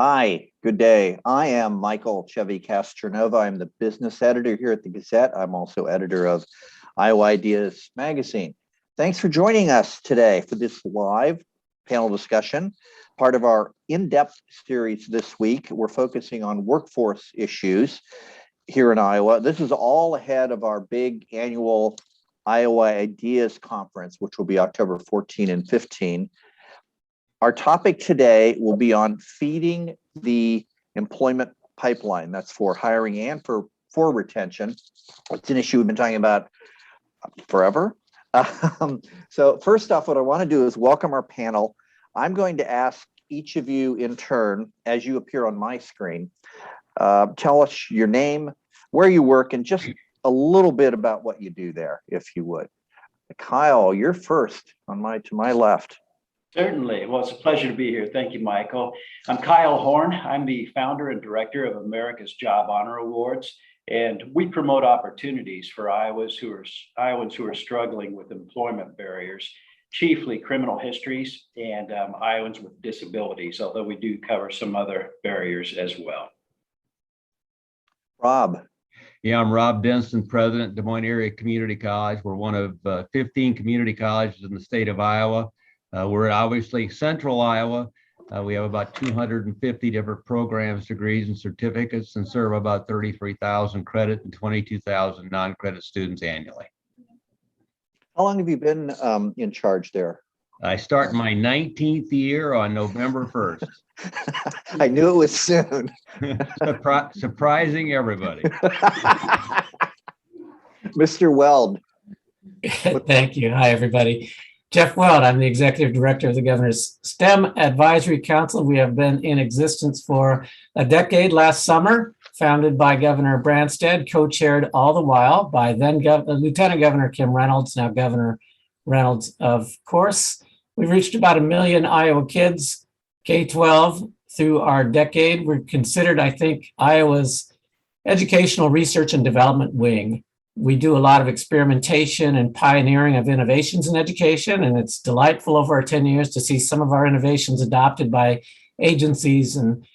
Hi, good day. I am Michael Chevy Castronova. I'm the business editor here at the Gazette. I'm also editor of Iowa Ideas Magazine. Thanks for joining us today for this live panel discussion. Part of our in-depth series this week, we're focusing on workforce issues here in Iowa. This is all ahead of our big annual Iowa Ideas Conference, which will be October 14 and 15. Our topic today will be on feeding the employment pipeline. That's for hiring and for retention. It's an issue we've been talking about forever. So first off, what I want to do is welcome our panel. I'm going to ask each of you in turn, as you appear on my screen, tell us your name, where you work, and just a little bit about what you do there, if you would. Kyle, you're first to my left. Certainly. Well, it's a pleasure to be here. Thank you, Michael. I'm Kyle Horn. I'm the founder and director of America's Job Honor Awards, and we promote opportunities for Iowans who are struggling with employment barriers, chiefly criminal histories and Iowans with disabilities, although we do cover some other barriers as well. Rob. Yeah, I'm Rob Denson, president, Des Moines Area Community College. We're one of 15 community colleges in the state of Iowa. We're obviously central Iowa. We have about 250 different programs, degrees, and certificates, and serve about 33,000 credit and 22,000 non-credit students annually. How long have you been in charge there? I start my 19th year on November 1st. I knew it was soon. Surprising everybody. Mr. Weld. Thank you. Hi, everybody. Jeff Weld, I'm the executive director of the Governor's STEM Advisory Council. We have been in existence for a decade last summer, founded by Governor Branstad, co-chaired all the while by then Lieutenant Governor Kim Reynolds, now Governor Reynolds, of course. We've reached about 1 million Iowa kids, K-12, through our decade. We're considered, I think, Iowa's educational research and development wing. We do a lot of experimentation and pioneering of innovations in education, and it's delightful over our 10 years to see some of our innovations adopted by agencies and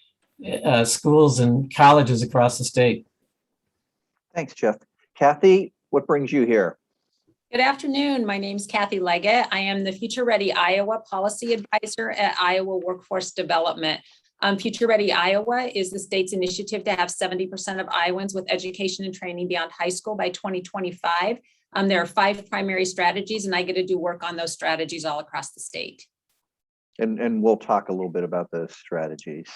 schools and colleges across the state. Thanks, Jeff. Kathy, what brings you here? Good afternoon. My name is Kathy Leggett. I am the Future Ready Iowa Policy Advisor at Iowa Workforce Development. Future Ready Iowa is the state's initiative to have 70% of Iowans with education and training beyond high school by 2025. There are 5 primary strategies, and I get to do work on those strategies all across the state. And we'll talk a little bit about those strategies,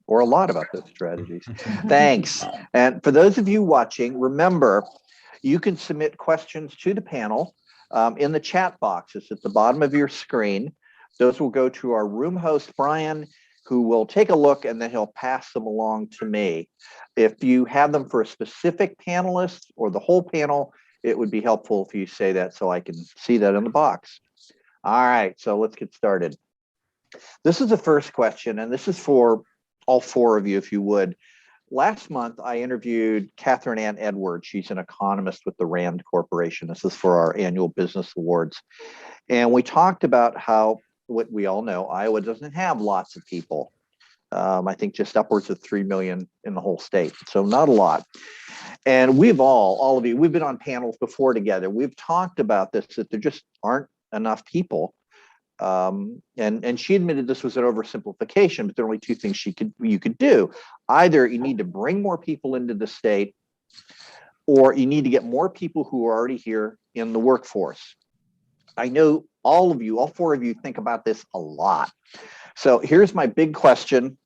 or a lot about those strategies. Thanks. And for those of you watching, remember, you can submit questions to the panel in the chat boxes at the bottom of your screen. Those will go to our room host, Brian, who will take a look and then he'll pass them along to me. If you have them for a specific panelist or the whole panel, it would be helpful if you say that so I can see that in the box. All right, so let's get started. This is the first question, and this is for all 4 of you, if you would. Last month, I interviewed Catherine Ann Edwards. She's an economist with the RAND Corporation. This is for our annual business awards. And we talked about how, what we all know, Iowa doesn't have lots of people. I think just upwards of 3 million in the whole state. So not a lot. And we've all of you, we've been on panels before together. We've talked about this, that there just aren't enough people. And she admitted this was an oversimplification, but there are only 2 things you could do. Either you need to bring more people into the state, or you need to get more people who are already here in the workforce. I know all of you, all 4 of you, think about this a lot. So here's my big question.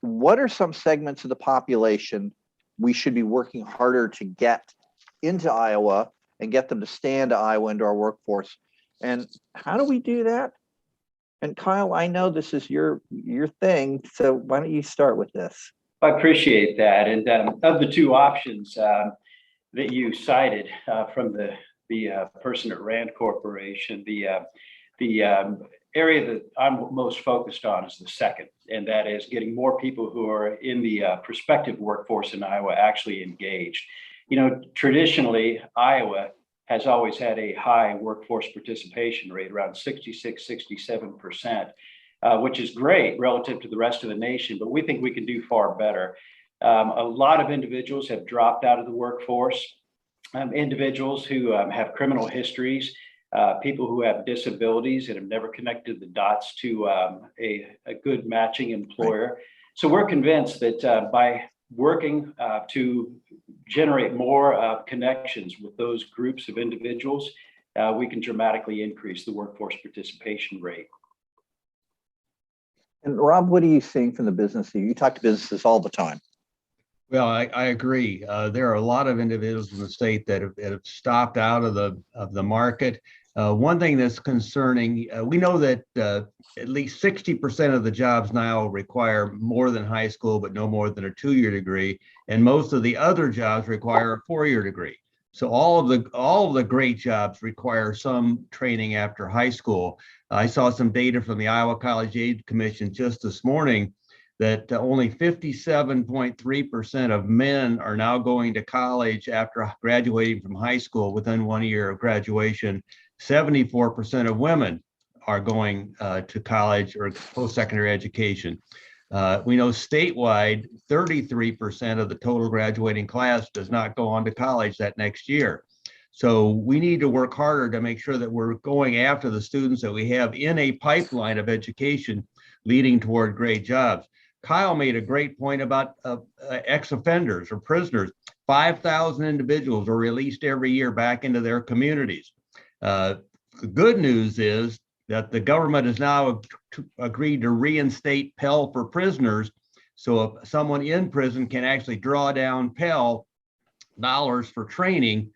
What are some segments of the population we should be working harder to get into Iowa and get them to stay into Iowa, into our workforce? And how do we do that? And Kyle, I know this is your thing, so why don't you start with this? I appreciate that. And of the 2 options that you cited from the person at RAND Corporation, the area that I'm most focused on is the second, and that is getting more people who are in the prospective workforce in Iowa actually engaged. You know, traditionally, Iowa has always had a high workforce participation rate, around 66, 67%. which is great relative to the rest of the nation, but we think we can do far better. A lot of individuals have dropped out of the workforce, individuals who have criminal histories, people who have disabilities and have never connected the dots to a good matching employer. Right. So we're convinced that by working to generate more connections with those groups of individuals, we can dramatically increase the workforce participation rate. And Rob, what are you seeing from the business? You talk to businesses all the time. Well, I agree. There are a lot of individuals in the state that have stopped out of the market. One thing that's concerning, we know that at least 60% of the jobs now require more than high school, but no more than a 2-year degree, and most of the other jobs require a 4-year degree. So all of the great jobs require some training after high school. I saw some data from the Iowa College Aid Commission just this morning that only 57.3% of men are now going to college after graduating from high school within 1 year of graduation. 74% of women are going to college or post-secondary education. We know statewide, 33% of the total graduating class does not go on to college that next year. So we need to work harder to make sure that we're going after the students that we have in a pipeline of education leading toward great jobs. Kyle made a great point about ex-offenders or prisoners. 5,000 individuals are released every year back into their communities. The good news is that the government has now agreed to reinstate Pell for prisoners. So if someone in prison can actually draw down Pell dollars for training.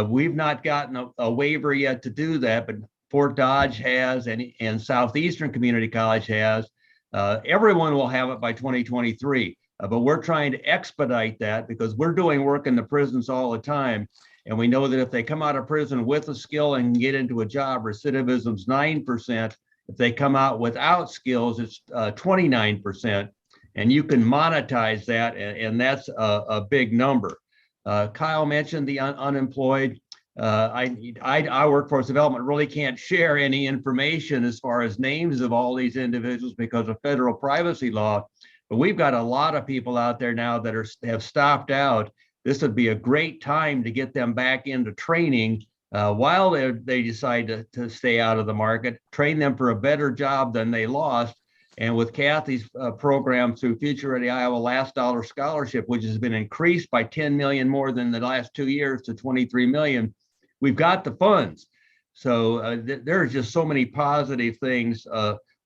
We've not gotten a waiver yet to do that, but Fort Dodge has and Southeastern Community College has. Everyone will have it by 2023, but we're trying to expedite that because we're doing work in the prisons all the time. And we know that if they come out of prison with a skill and get into a job, recidivism's 9%. If they come out without skills, it's 29%. And you can monetize that, and that's a big number. Kyle mentioned the unemployed. I Workforce Development really can't share any information as far as names of all these individuals because of federal privacy law. But we've got a lot of people out there now that have stopped out. This would be a great time to get them back into training while they decide to stay out of the market, train them for a better job than they lost. And with Kathy's program through Future Ready Iowa Last Dollar Scholarship, which has been increased by 10 million more than the last 2 years to 23 million, we've got the funds. So there's just so many positive things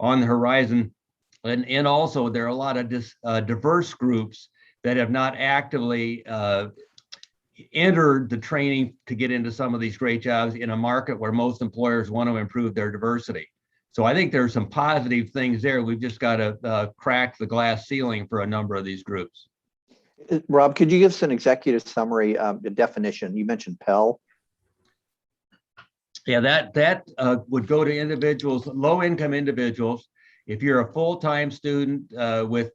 on the horizon. And also there are a lot of diverse groups that have not actively entered the training to get into some of these great jobs in a market where most employers want to improve their diversity. So I think there's some positive things there. We've just got to crack the glass ceiling for a number of these groups. Rob, could you give us an executive summary, the definition? You mentioned Pell. Yeah, that would go to individuals, low-income individuals. If you're a full-time student with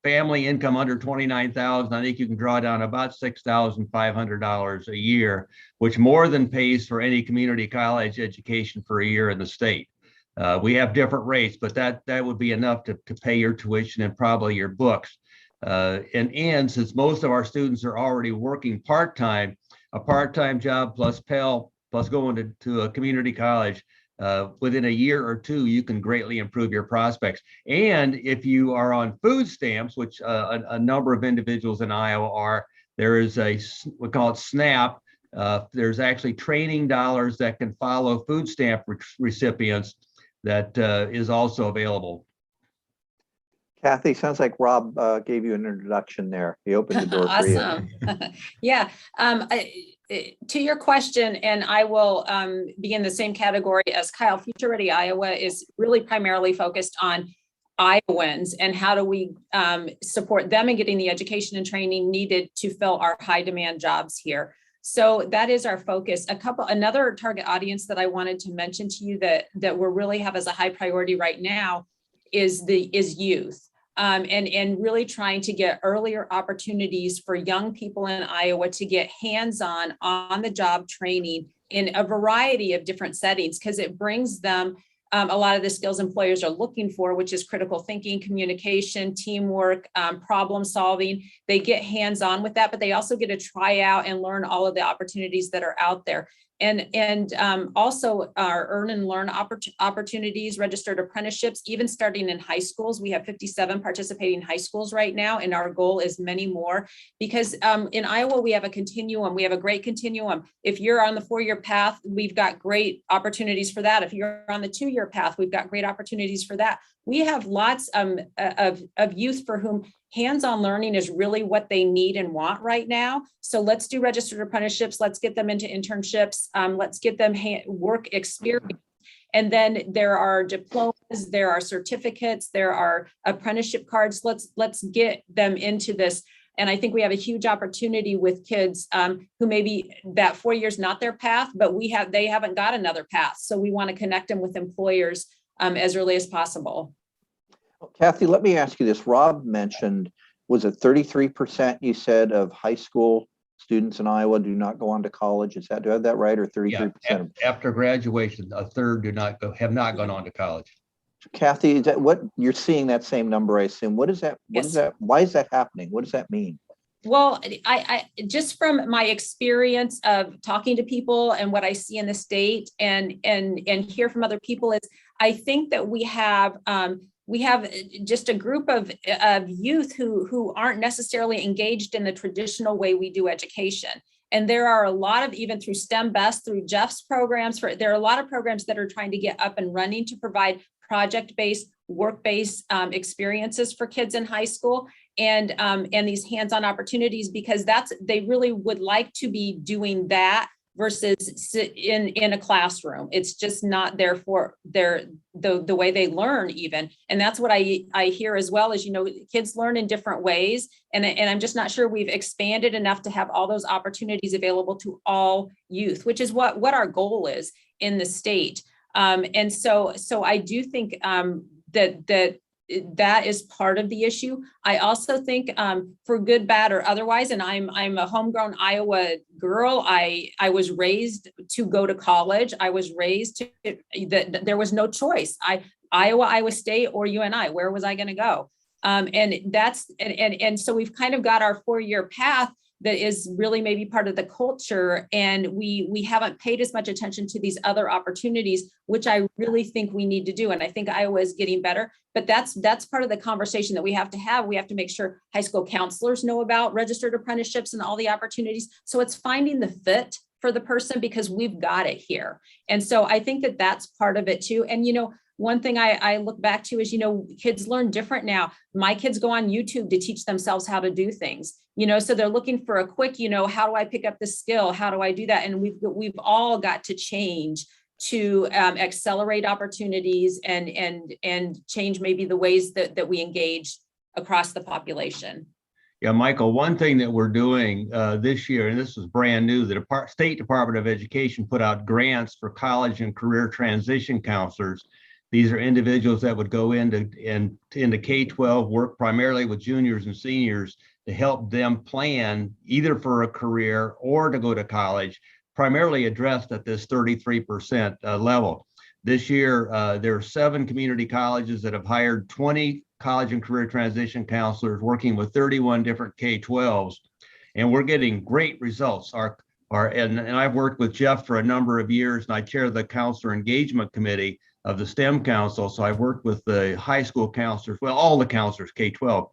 family income under $29,000, I think you can draw down about $6,500 a year, which more than pays for any community college education for a year in the state. We have different rates, but that would be enough to pay your tuition and probably your books. And since most of our students are already working part-time, a part-time job plus Pell plus going to a community college, within a year or two, you can greatly improve your prospects. And if you are on food stamps, which a number of individuals in Iowa are, there is we call it SNAP. There's actually training dollars that can follow food stamp recipients that is also available. Kathy, sounds like Rob gave you an introduction there. He opened the door for you. Awesome. Yeah. To your question, and I will be in the same category as Kyle, Future Ready Iowa is really primarily focused on Iowans and how do we support them in getting the education and training needed to fill our high demand jobs here. So that is our focus. Another target audience that I wanted to mention to you that we really have as a high priority right now is youth. And really trying to get earlier opportunities for young people in Iowa to get on the job training in a variety of different settings, because it brings them a lot of the skills employers are looking for, which is critical thinking, communication, teamwork, problem solving. They get hands-on with that, but they also get to try out and learn all of the opportunities that are out there. And also our earn and learn opportunities, registered apprenticeships, even starting in high schools. We have 57 participating high schools right now, and our goal is many more, because in Iowa, we have a continuum. We have a great continuum. If you're on the 4-year path, we've got great opportunities for that. If you're on the 2-year path, we've got great opportunities for that. We have lots of youth for whom hands-on learning is really what they need and want right now. So let's do registered apprenticeships. Let's get them into internships. Let's get them work experience. And then there are diplomas, there are certificates, there are apprenticeship cards. Let's get them into this. And I think we have a huge opportunity with kids who maybe that 4 years not their path, but they haven't got another path. So we want to connect them with employers as early as possible. Kathy, let me ask you this. Rob mentioned, was it 33% you said of high school students in Iowa do not go on to college? Do I have that right, or 33%? Yeah, after graduation, a third have not gone on to college. Kathy, is that what you're seeing, that same number, I assume? What is that? Yes. Why is that happening? What does that mean? Well, I just from my experience of talking to people and what I see in the state and hear from other people is, I think that we have just a group of youth who aren't necessarily engaged in the traditional way we do education. And there are a lot of, even through STEM Best, through Jeff's programs, there are a lot of programs that are trying to get up and running to provide project-based, work-based experiences for kids in high school, and these hands-on opportunities, because they really would like to be doing that versus in a classroom. It's just not there for the way they learn even. And that's what I hear as well, is, kids learn in different ways. And I'm just not sure we've expanded enough to have all those opportunities available to all youth, which is what our goal is in the state. And so I do think that is part of the issue. I also think for good, bad, or otherwise, and I'm a homegrown Iowa girl. I was raised to go to college. I was raised that there was no choice. Iowa, Iowa State, or UNI. Where was I going to go? And so we've kind of got our 4-year path that is really maybe part of the culture. And we haven't paid as much attention to these other opportunities, which I really think we need to do. And I think Iowa is getting better, but that's part of the conversation that we have to have. We have to make sure high school counselors know about registered apprenticeships and all the opportunities. So it's finding the fit for the person, because we've got it here. And so I think that that's part of it too. And, one thing I look back to is, kids learn different now. My kids go on YouTube to teach themselves how to do things, so they're looking for a quick, how do I pick up this skill? How do I do that? And we've all got to change to accelerate opportunities and change maybe the ways that we engage across the population. Yeah, Michael, one thing that we're doing this year, and this is brand new, the State Department of Education put out grants for college and career transition counselors. These are individuals that would go into K-12, work primarily with juniors and seniors to help them plan either for a career or to go to college, primarily addressed at this 33% level. This year, there are 7 community colleges that have hired 20 college and career transition counselors working with 31 different K-12s, and we're getting great results. And I've worked with Jeff for a number of years, and I chair the Counselor Engagement Committee of the STEM Council. So I've worked with the high school counselors, well, all the counselors, K-12,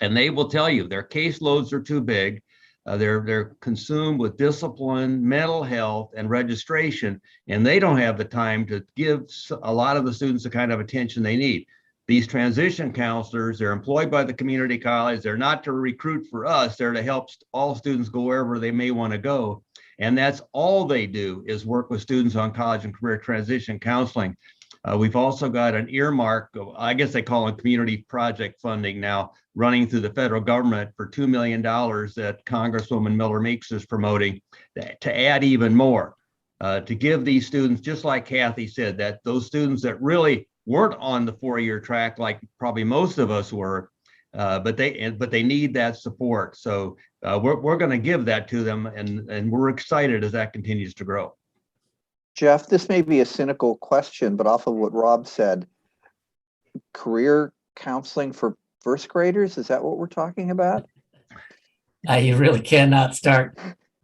and they will tell you their caseloads are too big. They're consumed with discipline, mental health, and registration, and they don't have the time to give a lot of the students the kind of attention they need. These transition counselors, they're employed by the community college. They're not to recruit for us. They're to help all students go wherever they may want to go. And that's all they do, is work with students on college and career transition counseling. We've also got an earmark, I guess they call it community project funding now, running through the federal government for $2 million that Congresswoman Miller Meeks is promoting to add even more, to give these students, just like Kathy said, that those students that really weren't on the 4-year track, like probably most of us were, but they need that support. So we're going to give that to them, and we're excited as that continues to grow. Jeff, this may be a cynical question, but off of what Rob said, career counseling for first graders, is that what we're talking about? You really cannot start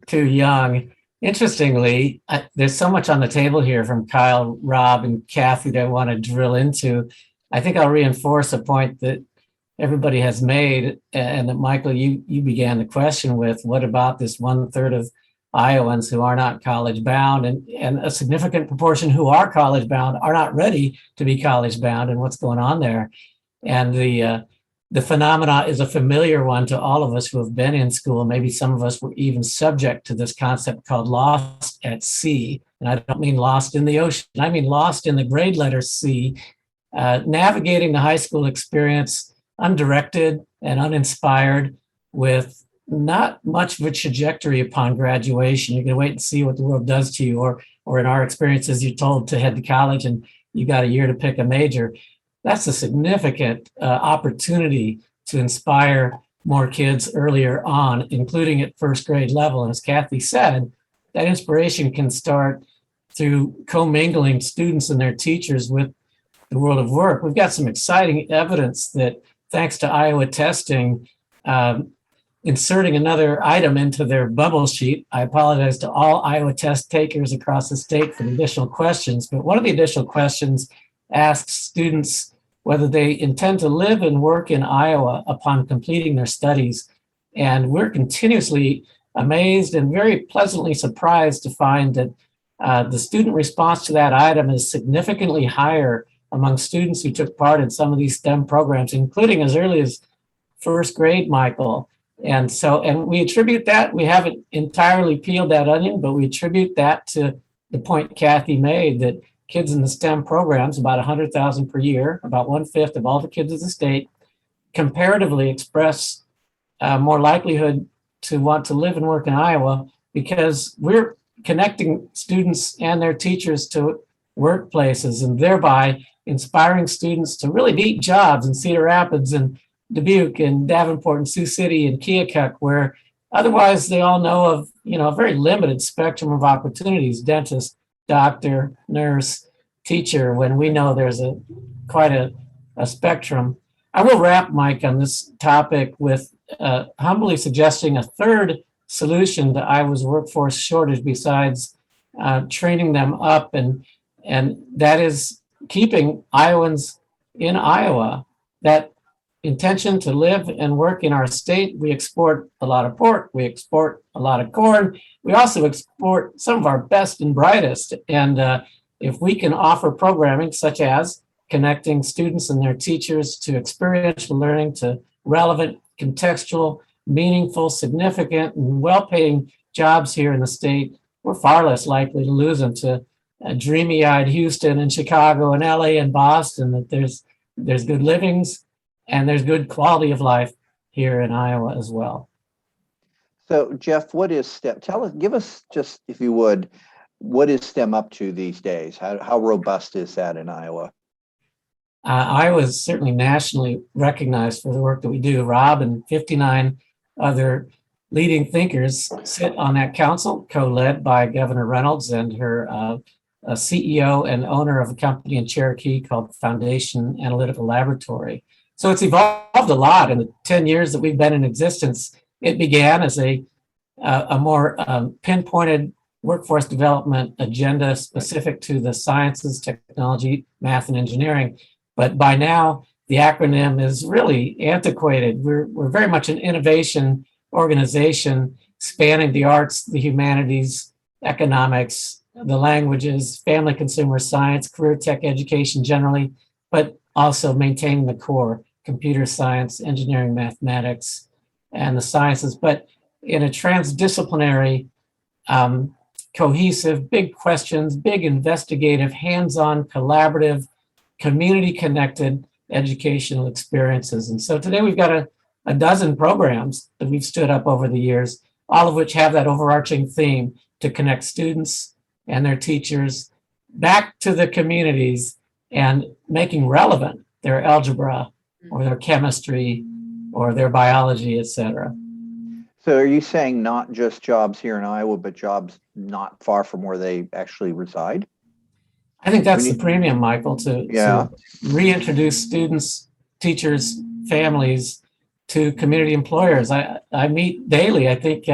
too young. Interestingly, there's so much on the table here from Kyle, Rob, and Kathy that I want to drill into. I think I'll reinforce a point that everybody has made, and that Michael, you began the question with, what about this 1/3 of Iowans who are not college bound, and a significant proportion who are college bound are not ready to be college bound, and what's going on there? And the phenomena is a familiar one to all of us who have been in school. Maybe some of us were even subject to this concept called lost at sea. And I don't mean lost in the ocean. I mean lost in the grade letter C, navigating the high school experience undirected and uninspired, with not much of a trajectory upon graduation. You're going to wait and see what the world does to you, or in our experiences, you're told to head to college and you got a year to pick a major. That's a significant opportunity to inspire more kids earlier on, including at first grade level. And as Kathy said, that inspiration can start through commingling students and their teachers with the world of work. We've got some exciting evidence that, thanks to Iowa testing, inserting another item into their bubble sheet. I apologize to all Iowa test takers across the state for the additional questions, but one of the additional questions asks students whether they intend to live and work in Iowa upon completing their studies. And we're continuously amazed and very pleasantly surprised to find that the student response to that item is significantly higher among students who took part in some of these STEM programs, including as early as first grade, Michael. And we attribute that, we haven't entirely peeled that onion, but we attribute that to the point Kathy made, that kids in the STEM programs, about 100,000 per year, about 1/5 of all the kids in the state, comparatively express more likelihood to want to live and work in Iowa, because we're connecting students and their teachers to workplaces, and thereby inspiring students to really need jobs in Cedar Rapids and Dubuque and Davenport and Sioux City and Keokuk, where otherwise they all know of, a very limited spectrum of opportunities: dentist, doctor, nurse, teacher, when we know there's quite a spectrum. I will wrap, Mike, on this topic with humbly suggesting a third solution to Iowa's workforce shortage, besides training them up, and that is keeping Iowans in Iowa. That intention to live and work in our state. We export a lot of pork, we export a lot of corn, we also export some of our best and brightest. And if we can offer programming such as connecting students and their teachers to experiential learning, to relevant, contextual, meaningful, significant, and well-paying jobs here in the state, we're far less likely to lose them to dreamy-eyed Houston and Chicago and LA and Boston. That there's good livings and there's good quality of life here in Iowa as well. So Jeff, what is STEM? Give us just, if you would, what is STEM up to these days? How robust is that in Iowa? Iowa is certainly nationally recognized for the work that we do. Rob and 59 other leading thinkers sit on that council, co-led by Governor Reynolds and her CEO and owner of a company in Cherokee called Foundation Analytical Laboratory. So it's evolved a lot in the 10 years that we've been in existence. It began as a more pinpointed workforce development agenda specific to the sciences, technology, math, and engineering. But by now, the acronym is really antiquated. We're very much an innovation organization spanning the arts, the humanities, economics, the languages, family consumer science, career tech education generally, but also maintaining the core: computer science, engineering, mathematics, and the sciences, but in a transdisciplinary, cohesive, big questions, big investigative, hands-on, collaborative, community-connected educational experiences. And so today we've got a dozen programs that we've stood up over the years, all of which have that overarching theme to connect students and their teachers back to the communities and making relevant their algebra or their chemistry or their biology, et cetera. So are you saying not just jobs here in Iowa, but jobs not far from where they actually reside? I think that's We the need- premium, Michael, Yeah. to reintroduce students, teachers, families to community employers. I meet daily. I think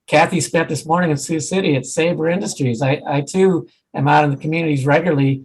Kathy spent this morning in Sioux City at Sabre Industries. I too am out in the communities regularly,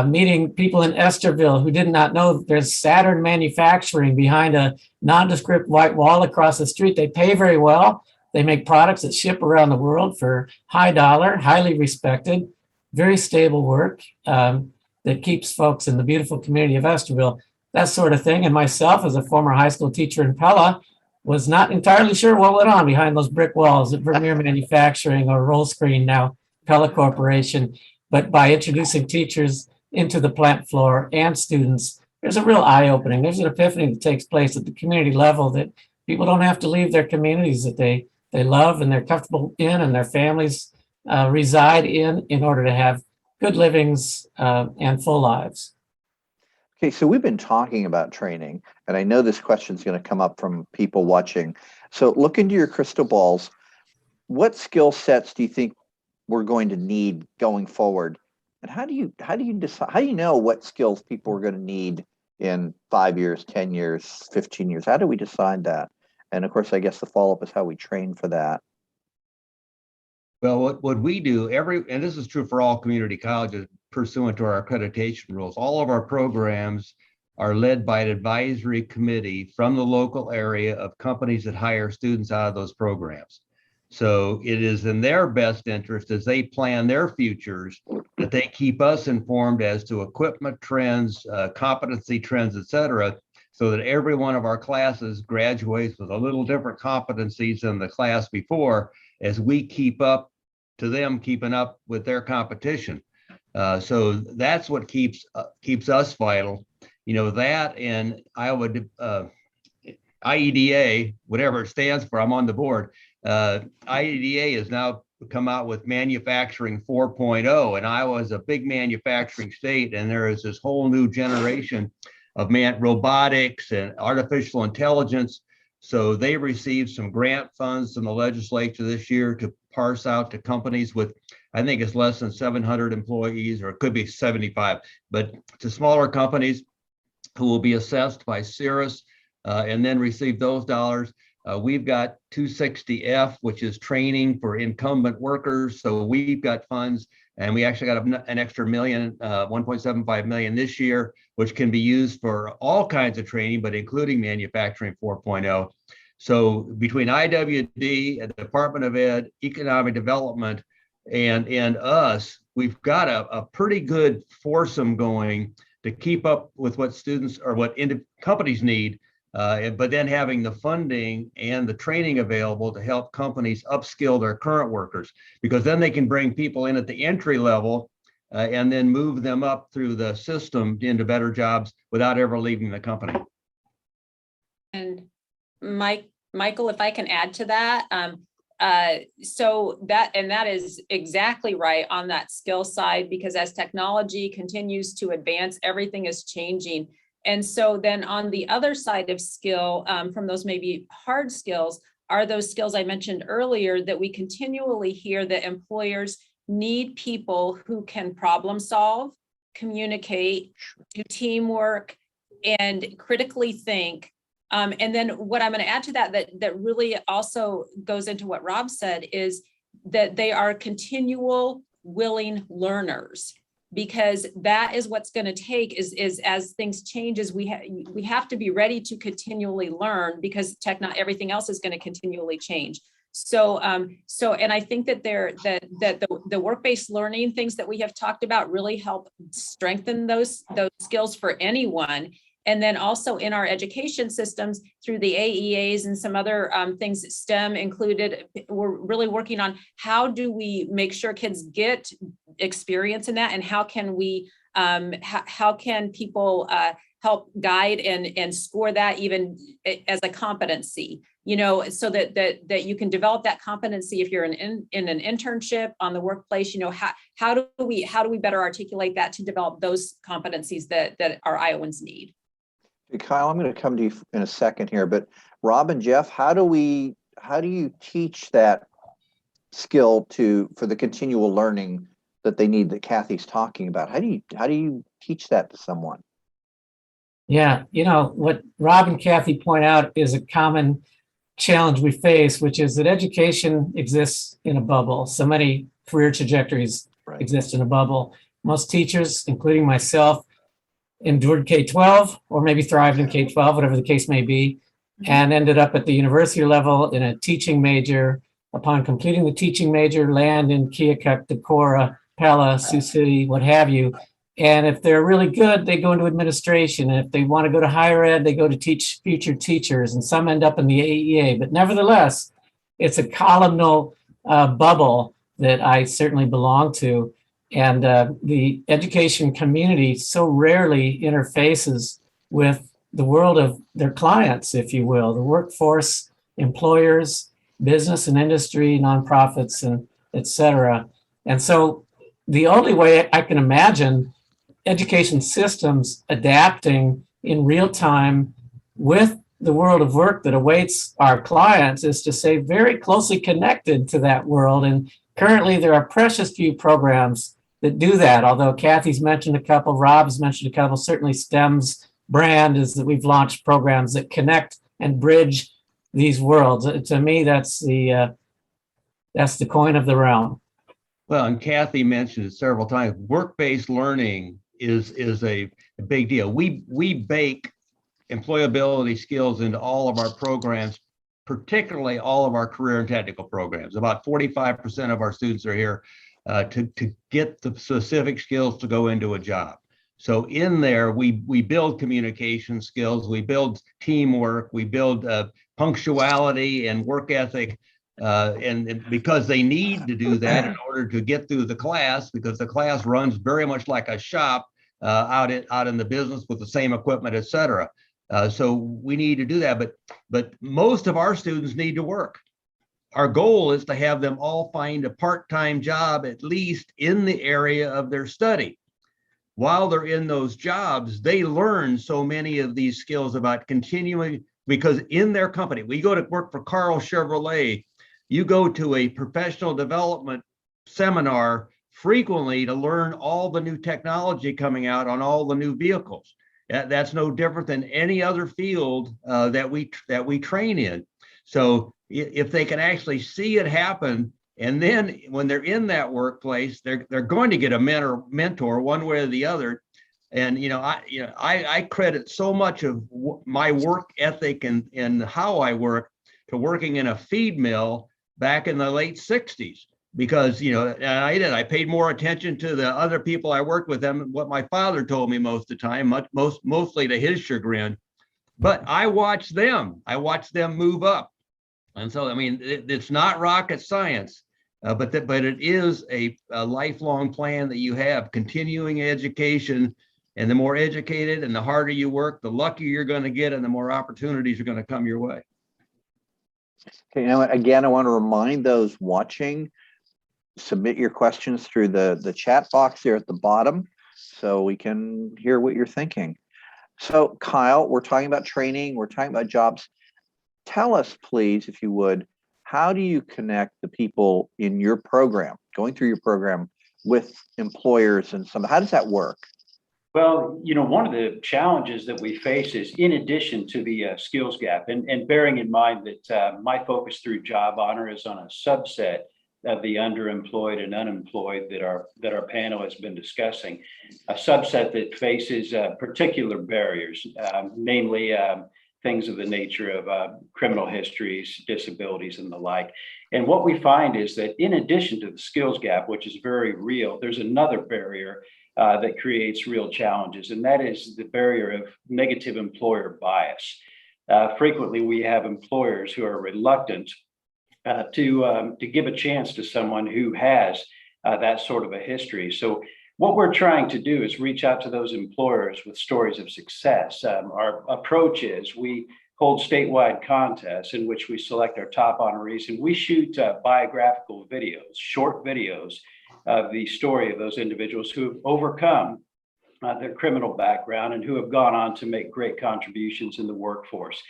meeting people in Esterville who did not know that there's Saturn Manufacturing behind a nondescript white wall across the street. They pay very well. They make products that ship around the world for high dollar, highly respected, very stable work that keeps folks in the beautiful community of Esterville, that sort of thing. And myself, as a former high school teacher in Pella, was not entirely sure what went on behind those brick walls at Vermeer Manufacturing or Rollscreen, now Pella Corporation. But by introducing teachers into the plant floor and students, there's a real eye-opening. There's an epiphany that takes place at the community level that people don't have to leave their communities that they love and they're comfortable in, and their families reside in order to have good livings and full lives. Okay, so we've been talking about training, and I know this question is going to come up from people watching. So look into your crystal balls. What skill sets do you think we're going to need going forward? And how do you decide, how do you know what skills people are going to need in 5 years, 10 years, 15 years? How do we decide that? And of course, I guess the follow-up is how we train for that. Well, what we do and this is true for all community colleges pursuant to our accreditation rules, all of our programs are led by an advisory committee from the local area of companies that hire students out of those programs. So it is in their best interest as they plan their futures that they keep us informed as to equipment trends, competency trends, et cetera, so that every one of our classes graduates with a little different competencies than the class before, as we keep up to them keeping up with their competition. So that's what keeps us vital. You know, that and Iowa IEDA, whatever it stands for, I'm on the board. IEDA has now come out with Manufacturing 4.0, and Iowa is a big manufacturing state, and there is this whole new generation of robotics and artificial intelligence. So they received some grant funds from the legislature this year to parse out to companies with, I think it's less than 700 employees, or it could be 75, but to smaller companies who will be assessed by CIRRUS and then receive those dollars. We've got 260F, which is training for incumbent workers. So we've got funds, and we actually got an extra million, 1.75 million this year, which can be used for all kinds of training, but including Manufacturing 4.0. So between IWD, the Department of Ed, Economic Development, and us, we've got a pretty good foursome going to keep up with what students or what companies need, but then having the funding and the training available to help companies upskill their current workers, because then they can bring people in at the entry level and then move them up through the system into better jobs without ever leaving the company. And Michael, if I can add to that, so that is exactly right on that skill side, because as technology continues to advance, everything is changing. And so then on the other side of skill, from those maybe hard skills, are those skills I mentioned earlier that we continually hear that employers need people who can problem solve, communicate, do teamwork, and critically think. And then what I'm going to add to that really also goes into what Rob said is that they are continual willing learners, because that is what's going to take is as things change, is we have to be ready to continually learn, because everything else is going to continually change. So and I think that the work-based learning things that we have talked about really help strengthen those skills for anyone. And then also in our education systems through the AEAs and some other things, STEM included, we're really working on how do we make sure kids get experience in that, and how can we, how can people help guide and score that even as a competency, you know, so that you can develop that competency if you're in an internship on the workplace. You know, how do we better articulate that to develop those competencies that our Iowans need? Kyle, I'm going to come to you in a second here, but Rob and Jeff, how do we how do you teach that skill for the continual learning that they need, that Kathy's talking about? How do you teach that to someone? Yeah, what Rob and Kathy point out is a common challenge we face, which is that education exists in a bubble. So many career trajectories Right. exist in a bubble. Most teachers, including myself, endured K-12 or maybe thrived in K-12, whatever the case may be, and ended up at the university level in a teaching major. Upon completing the teaching major, land in Keokuk, Decorah, Pella, Sioux City, what have you. And if they're really good, they go into administration. And if they want to go to higher ed, they go to teach future teachers. And some end up in the AEA. But nevertheless, it's a columnal bubble that I certainly belong to. And the education community so rarely interfaces with the world of their clients, if you will, the workforce, employers, business and industry, nonprofits, and et cetera. And so the only way I can imagine education systems adapting in real time with the world of work that awaits our clients is to stay very closely connected to that world. And currently there are precious few programs that do that. Although Kathy's mentioned a couple, Rob's mentioned a couple, certainly STEM's brand is that we've launched programs that connect and bridge these worlds. To me, that's the coin of the realm. Well, and Kathy mentioned it several times, work-based learning is a big deal. We bake employability skills into all of our programs, particularly all of our career and technical programs. About 45% of our students are here to get the specific skills to go into a job. So in there, we build communication skills, we build teamwork, we build punctuality and work ethic, and because they need to do that in order to get through the class, because the class runs very much like a shop out in the business with the same equipment, et cetera. So we need to do that, but most of our students need to work. Our goal is to have them all find a part-time job, at least in the area of their study. While they're in those jobs, they learn so many of these skills about continuing, because in their company, we go to work for Carl Chevrolet, you go to a professional development seminar frequently to learn all the new technology coming out on all the new vehicles. That's no different than any other field that we train in. So if they can actually see it happen, and then when they're in that workplace, they're going to get a mentor one way or the other. And I credit so much of my work ethic and how I work to working in a feed mill back in the late 60s, because I paid more attention to the other people I worked with than what my father told me most of the time, mostly to his chagrin. But I watched them move up. And so, I mean, it's not rocket science, but it is a lifelong plan that you have, continuing education. And the more educated and the harder you work, the luckier you're going to get and the more opportunities are going to come your way. Okay, again, I want to remind those watching, submit your questions through the chat box here at the bottom so we can hear what you're thinking. So Kyle, we're talking about training, we're talking about jobs. Tell us, please, if you would, how do you connect the people in your program, going through your program, with employers and how does that work? Well, one of the challenges that we face is, in addition to the skills gap, and bearing in mind that my focus through Job Honor is on a subset of the underemployed and unemployed that our panel has been discussing, a subset that faces particular barriers, namely things of the nature of criminal histories, disabilities, and the like. And what we find is that in addition to the skills gap, which is very real, there's another barrier that creates real challenges, and that is the barrier of negative employer bias. Frequently, we have employers who are reluctant to give a chance to someone who has that sort of a history. So what we're trying to do is reach out to those employers with stories of success. Our approach is we hold statewide contests in which we select our top honorees, and we shoot biographical videos, short videos of the story of those individuals who have overcome their criminal background and who have gone on to make great contributions in the workforce.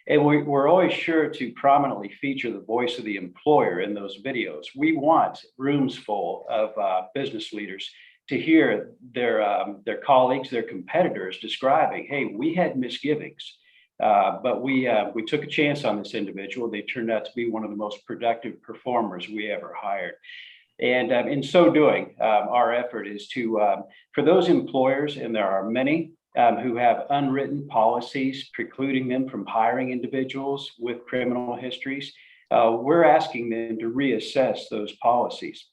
And we're always sure to prominently feature the voice of the employer in those videos. We want rooms full of business leaders to hear their colleagues, their competitors describing, hey, we had misgivings, but we took a chance on this individual. They turned out to be one of the most productive performers we ever hired. And in so doing, our effort is to, for those employers, and there are many, who have unwritten policies precluding them from hiring individuals with criminal histories, we're asking them to reassess those policies.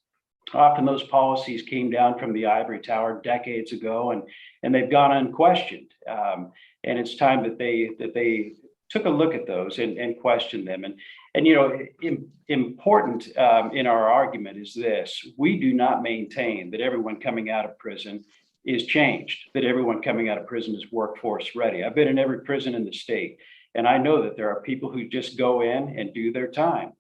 Often those policies came down from the ivory tower decades ago, and they've gone unquestioned. And it's time that they took a look at those and questioned them. And you know, important in our argument is this: we do not maintain that everyone coming out of prison is changed, that everyone coming out of prison is workforce ready. I've been in every prison in the state, and I know that there are people who just go in and do their time,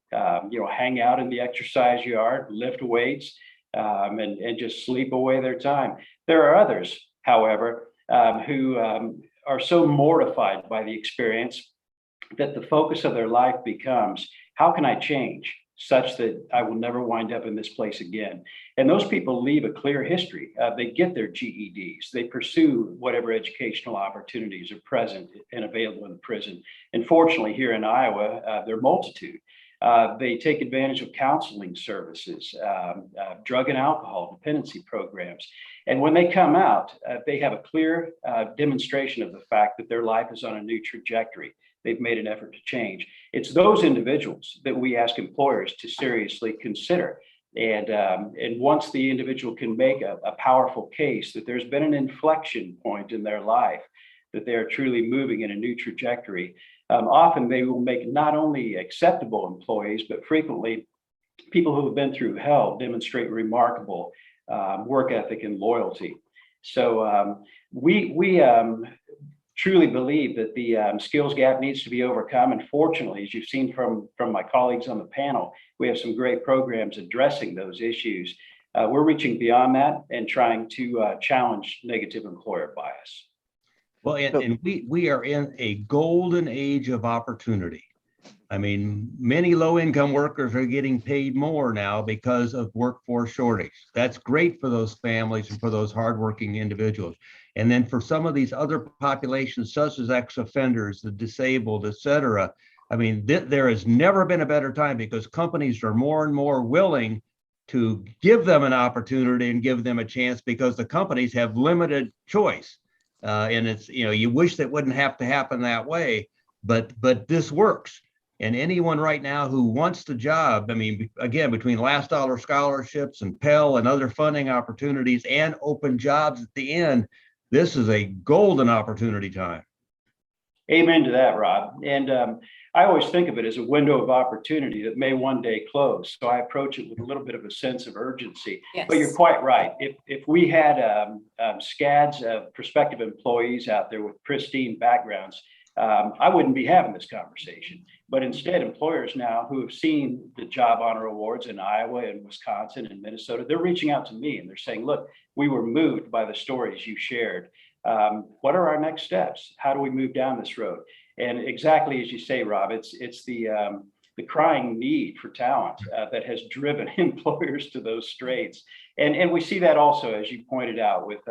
you know, hang out in the exercise yard, lift weights, and just sleep away their time. There are others, however, who are so mortified by the experience that the focus of their life becomes, how can I change such that I will never wind up in this place again? And those people leave a clear history. They get their GEDs. They pursue whatever educational opportunities are present and available in the prison. And fortunately, here in Iowa, there are multitude. They take advantage of counseling services, drug and alcohol dependency programs. And when they come out, they have a clear demonstration of the fact that their life is on a new trajectory. They've made an effort to change. It's those individuals that we ask employers to seriously consider. And once the individual can make a powerful case that there's been an inflection point in their life, that they are truly moving in a new trajectory, often they will make not only acceptable employees, but frequently people who have been through hell demonstrate remarkable work ethic and loyalty. So we truly believe that the skills gap needs to be overcome. And fortunately, as you've seen from my colleagues on the panel, we have some great programs addressing those issues. We're reaching beyond that and trying to challenge negative employer bias. Well, and we are in a golden age of opportunity. I mean, many low-income workers are getting paid more now because of workforce shortage. That's great for those families and for those hardworking individuals. And then for some of these other populations, such as ex-offenders, the disabled, et cetera, I mean, there has never been a better time because companies are more and more willing to give them an opportunity and give them a chance because the companies have limited choice. And it's, you know, you wish that wouldn't have to happen that way, but this works. And anyone right now who wants the job, I mean, again, between last dollar scholarships and Pell and other funding opportunities and open jobs at the end, this is a golden opportunity time. Amen to that, Rob. And I always think of it as a window of opportunity that may one day close. So I approach it with a little bit of a sense of urgency. Yes. But you're quite right. If we had scads of prospective employees out there with pristine backgrounds, I wouldn't be having this conversation. But instead, employers now who have seen the job honor awards in Iowa and Wisconsin and Minnesota, they're reaching out to me and they're saying, look, we were moved by the stories you shared. What are our next steps? How do we move down this road? And exactly as you say, Rob, it's the crying need for talent that has driven employers to those straits. And we see that also, as you pointed out, with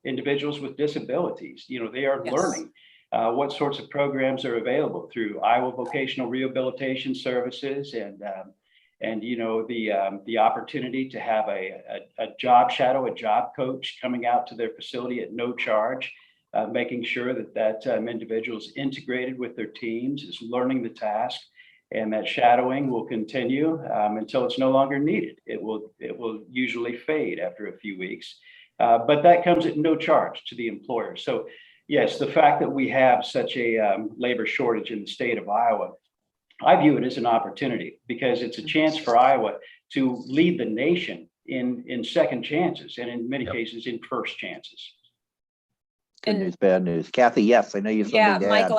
individuals with disabilities. You know, they are Yes. learning what sorts of programs are available through Iowa Vocational Rehabilitation Services and you know, the opportunity to have a job shadow, a job coach coming out to their facility at no charge, making sure that individual is integrated with their teams, is learning the task, and that shadowing will continue until it's no longer needed. It will usually fade after a few weeks, but that comes at no charge to the employer. So yes, the fact that we have such a labor shortage in the state of Iowa, I view it as an opportunity because it's a chance for Iowa to lead the nation in second chances and in many cases in first chances. Good news, bad news. Kathy, yes, I know you have something to add. Michael,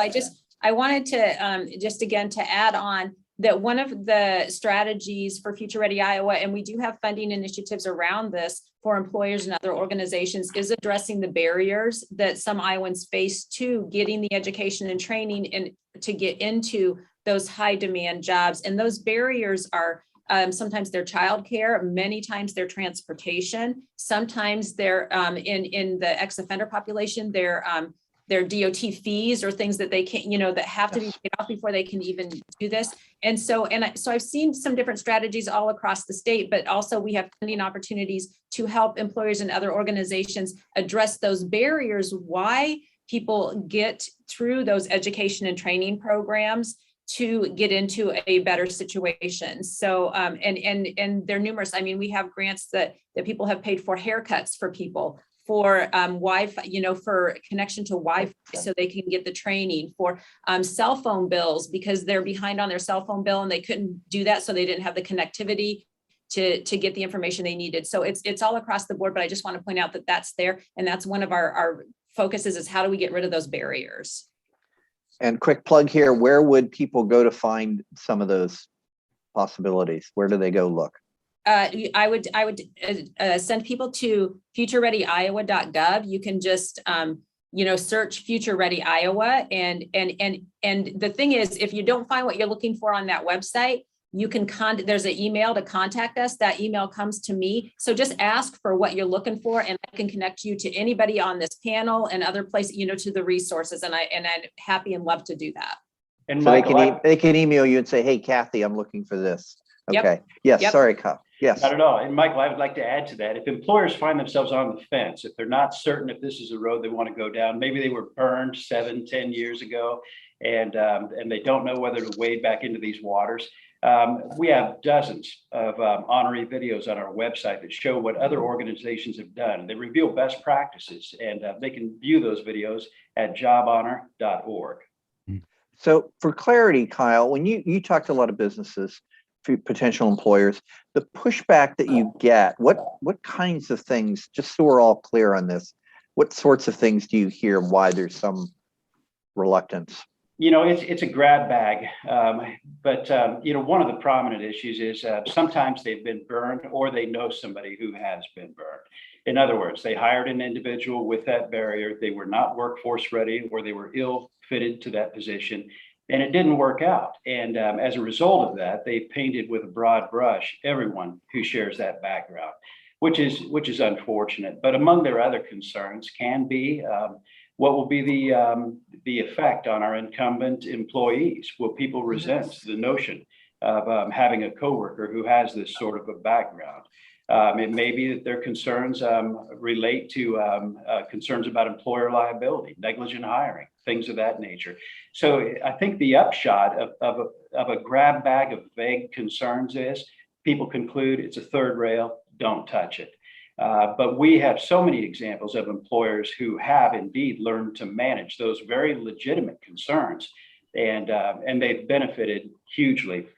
I wanted to just again to add on that one of the strategies for Future Ready Iowa, and we do have funding initiatives around this for employers and other organizations, is addressing the barriers that some Iowans face to getting the education and training and to get into those high demand jobs. And those barriers are sometimes their childcare, many times their transportation, sometimes they're in the ex-offender population, their DOT fees or things that they can't, that have to be paid off before they can even do this. And so I've seen some different strategies all across the state, but also we have funding opportunities to help employers and other organizations address those barriers, why people get through those education and training programs to get into a better situation. So, and they're numerous. I mean, we have grants that people have paid for haircuts for people, for Wi-Fi, for connection to Wi-Fi so they can get the training, for cell phone bills because they're behind on their cell phone bill and they couldn't do that. So they didn't have the connectivity to get the information they needed. So it's all across the board, but I just want to point out that that's there. And that's one of our focuses is how do we get rid of those barriers? And quick plug here, where would people go to find some of those possibilities? Where do they go look? I would send people to futurereadyiowa.gov. You can just search Future Ready Iowa, and the thing is, if you don't find what you're looking for on that website, you can there's an email to contact us. That email comes to me. So just ask for what you're looking for, and I can connect you to anybody on this panel and other places, to the resources. And I'm happy and love to do that. And So Michael, they can email you and say, hey, Kathy, I'm looking for this. Yep. Okay. Yes. Yep. Sorry, Kyle. Yes. not at all. And Michael, I would like to add to that. If employers find themselves on the fence, if they're not certain if this is a road they want to go down, maybe they were burned 7-10 years ago, and they don't know whether to wade back into these waters. We have dozens of honoree videos on our website that show what other organizations have done. They reveal best practices, and they can view those videos at jobhonor.org. So for clarity, Kyle, when you talk to a lot of businesses, potential employers, the pushback that you get, what kinds of things, just so we're all clear on this, what sorts of things do you hear and why there's some reluctance? It's a grab bag, but one of the prominent issues is sometimes they've been burned or they know somebody who has been burned. In other words, they hired an individual with that barrier. They were not workforce ready, or they were ill fitted to that position, and it didn't work out. And as a result of that, they painted with a broad brush everyone who shares that background, which is unfortunate. But among their other concerns can be what will be the effect on our incumbent employees? Will people resent the notion of having a coworker who has this sort of a background? It may be that their concerns relate to concerns about employer liability, negligent hiring, things of that nature. So I think the upshot of a grab bag of vague concerns is people conclude it's a third rail, don't touch it. But we have so many examples of employers who have indeed learned to manage those very legitimate concerns, and they've benefited hugely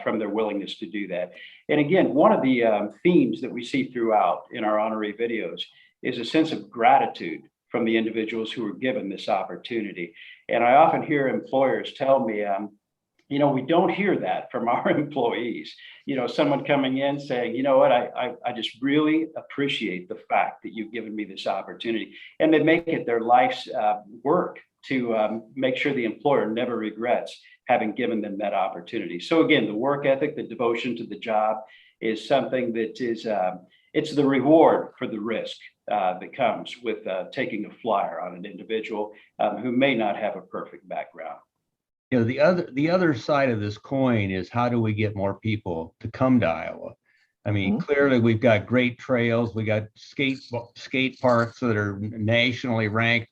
from their willingness to do that. And again, one of the themes that we see throughout in our honoree videos is a sense of gratitude from the individuals who were given this opportunity. And I often hear employers tell me, we don't hear that from our employees. Someone coming in saying, you know what, I just really appreciate the fact that you've given me this opportunity. And they make it their life's work to make sure the employer never regrets having given them that opportunity. So again, the work ethic, the devotion to the job is something that is, it's the reward for the risk that comes with taking a flyer on an individual who may not have a perfect background. The other side of this coin is, how do we get more people to come to Iowa? I mean, clearly we've got great trails. We got skate parks that are nationally ranked.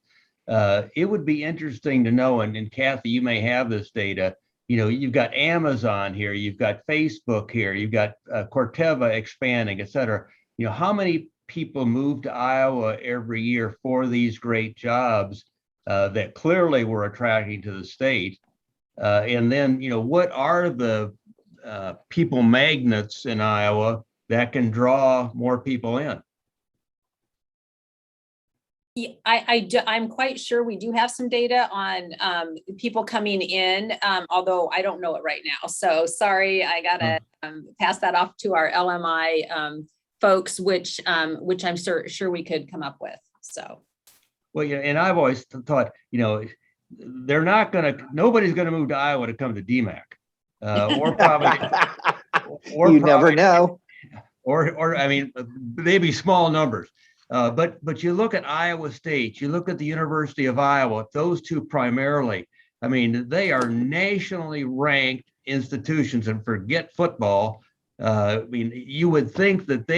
It would be interesting to know, and Kathy, you may have this data. You've got Amazon here, you've got Facebook here, you've got Corteva expanding, et cetera. How many people move to Iowa every year for these great jobs that clearly we're attracting to the state? And then, what are the people magnets in Iowa that can draw more people in? Yeah, I'm quite sure we do have some data on people coming in, although I don't know it right now. So sorry, I gotta pass that off to our LMI folks, which I'm sure we could come up with. So. Well, yeah, and I've always thought, nobody's gonna move to Iowa to come to DMAC. Or probably, You never know. or I mean, maybe small numbers. But you look at Iowa State, you look at the University of Iowa, those two primarily, I mean, they are nationally ranked institutions, and forget football. I mean, you would think that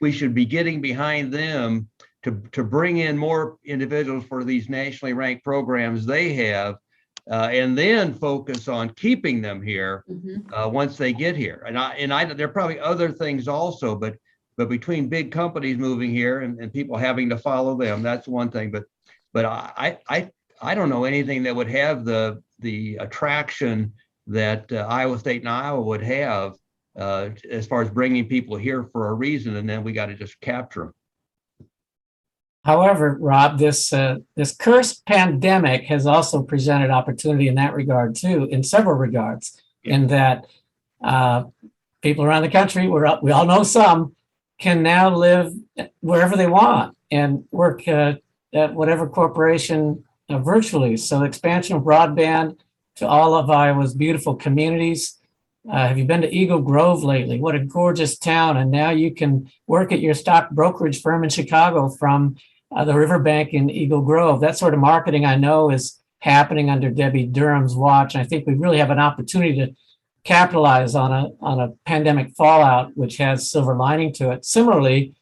we should be getting behind them to bring in more individuals for these nationally ranked programs they have, and then focus on keeping them here once they get here. And there are probably other things also, but between big companies moving here and people having to follow them, that's one thing. But I don't know anything that would have the attraction that Iowa State and Iowa would have as far as bringing people here for a reason, and then we got to just capture them. However, Rob, this cursed pandemic has also presented opportunity in that regard too, in several regards, in that people around the country, we all know some, can now live wherever they want and work at whatever corporation virtually. So expansion of broadband to all of Iowa's beautiful communities. Have you been to Eagle Grove lately? What a gorgeous town. And now you can work at your stock brokerage firm in Chicago from the riverbank in Eagle Grove. That sort of marketing, I know, is happening under Debbie Durham's watch. And I think we really have an opportunity to capitalize on a pandemic fallout, which has silver lining to it. Similarly,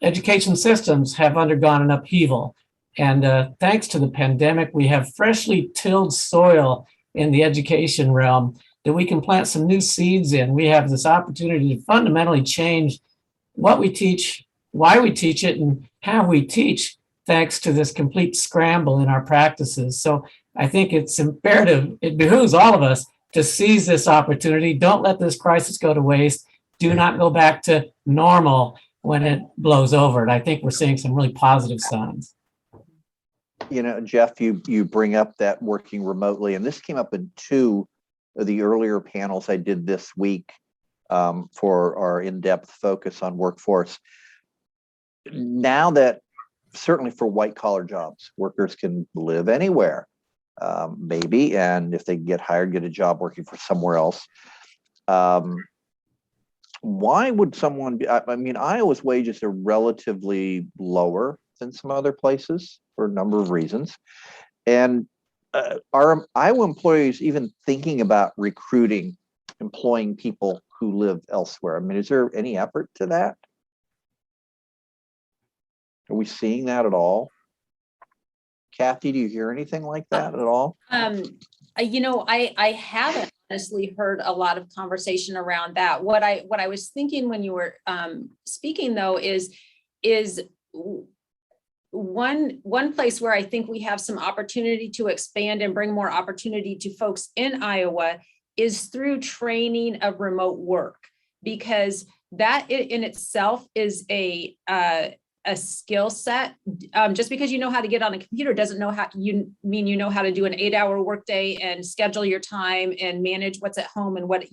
education systems have undergone an upheaval. And thanks to the pandemic, we have freshly tilled soil in the education realm that we can plant some new seeds in. We have this opportunity to fundamentally change what we teach, why we teach it, and how we teach, thanks to this complete scramble in our practices. So I think it's imperative, it behooves all of us to seize this opportunity. Don't let this crisis go to waste. Do not go back to normal when it blows over. And I think we're seeing some really positive signs. Jeff, you bring up that working remotely, and this came up in two of the earlier panels I did this week for our in-depth focus on workforce. Now that certainly for white collar jobs, workers can live anywhere, maybe, and if they get hired, get a job working for somewhere else. Why would someone be, I mean, Iowa's wages are relatively lower than some other places for a number of reasons. And are Iowa employees even thinking about employing people who live elsewhere? I mean, is there any effort to that? Are we seeing that at all? Kathy, do you hear anything like that at all? I haven't honestly heard a lot of conversation around that. What I was thinking when you were speaking, though, is one place where I think we have some opportunity to expand and bring more opportunity to folks in Iowa is through training of remote work, because that in itself is a skill set. Just because you know how to get on a computer doesn't know how you know how to do an 8-hour workday and schedule your time and manage what's at home and what,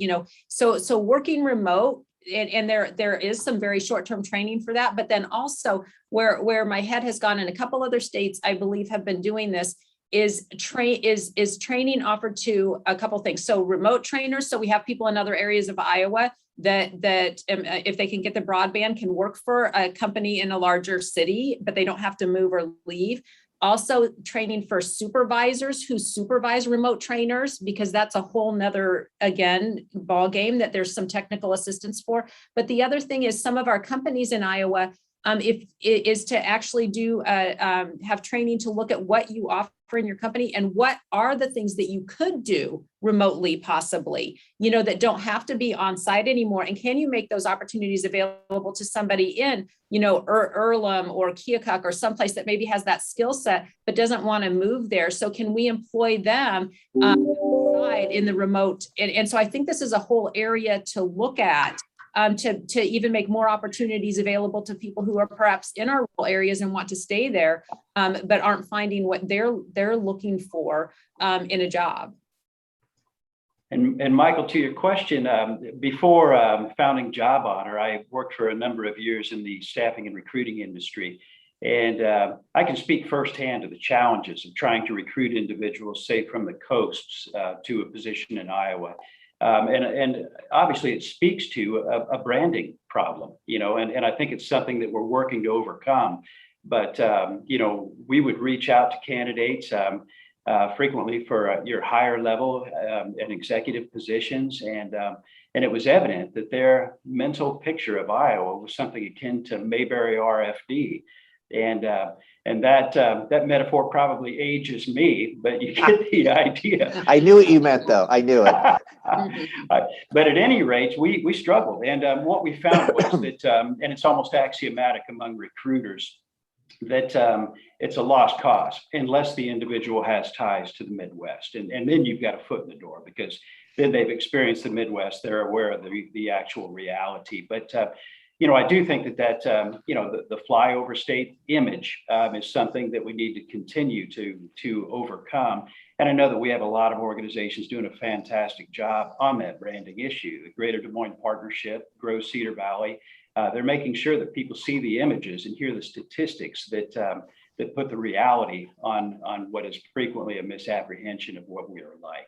so working remote. And there is some very short-term training for that, but then also where my head has gone in a couple other states, I believe, have been doing this, is training offered to a couple things. So remote trainers. So we have people in other areas of Iowa that if they can get the broadband, can work for a company in a larger city, but they don't have to move or leave. Also training for supervisors who supervise remote trainers, because that's a whole nother, again, ball game that there's some technical assistance for. But the other thing is some of our companies in Iowa, is to actually do have training to look at what you offer in your company and what are the things that you could do remotely, possibly, that don't have to be on site anymore. And can you make those opportunities available to somebody in, Earlham or Keokuk or someplace that maybe has that skill set but doesn't want to move there? So can we employ them in the remote? And so I think this is a whole area to look at to even make more opportunities available to people who are perhaps in our rural areas and want to stay there, but aren't finding what they're looking for in a job. And Michael, to your question, before founding Job Honor, I worked for a number of years in the staffing and recruiting industry. And I can speak firsthand to the challenges of trying to recruit individuals, say, from the coasts to a position in Iowa. And obviously it speaks to a branding problem, and I think it's something that we're working to overcome. But, we would reach out to candidates frequently for your higher level and executive positions. And it was evident that their mental picture of Iowa was something akin to Mayberry RFD. And that metaphor probably ages me, but you get the idea. I knew what you meant, though. I knew it. But at any rate, we struggled. And what we found was that, and it's almost axiomatic among recruiters, that it's a lost cause unless the individual has ties to the Midwest. And then you've got a foot in the door, because then they've experienced the Midwest. They're aware of the actual reality. But I do think that the flyover state image is something that we need to continue to overcome. And I know that we have a lot of organizations doing a fantastic job on that branding issue. The Greater Des Moines Partnership, Grow Cedar Valley, they're making sure that people see the images and hear the statistics that put the reality on what is frequently a misapprehension of what we are like.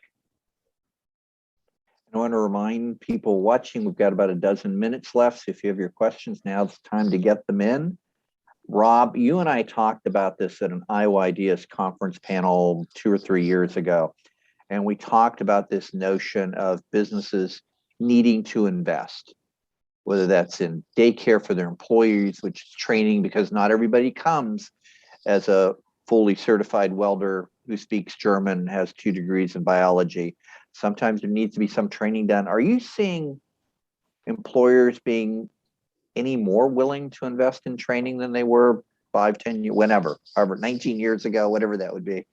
I want to remind people watching, we've got about a dozen minutes left. So if you have your questions, now it's time to get them in. Rob, you and I talked about this at an Iowa Ideas conference panel 2 or 3 years ago. And we talked about this notion of businesses needing to invest, whether that's in daycare for their employees, which is training, because not everybody comes as a fully certified welder who speaks German, has 2 degrees in biology. Sometimes there needs to be some training done. Are you seeing employers being any more willing to invest in training than they were 5, 10 years, however, 19 years ago, whatever that would be?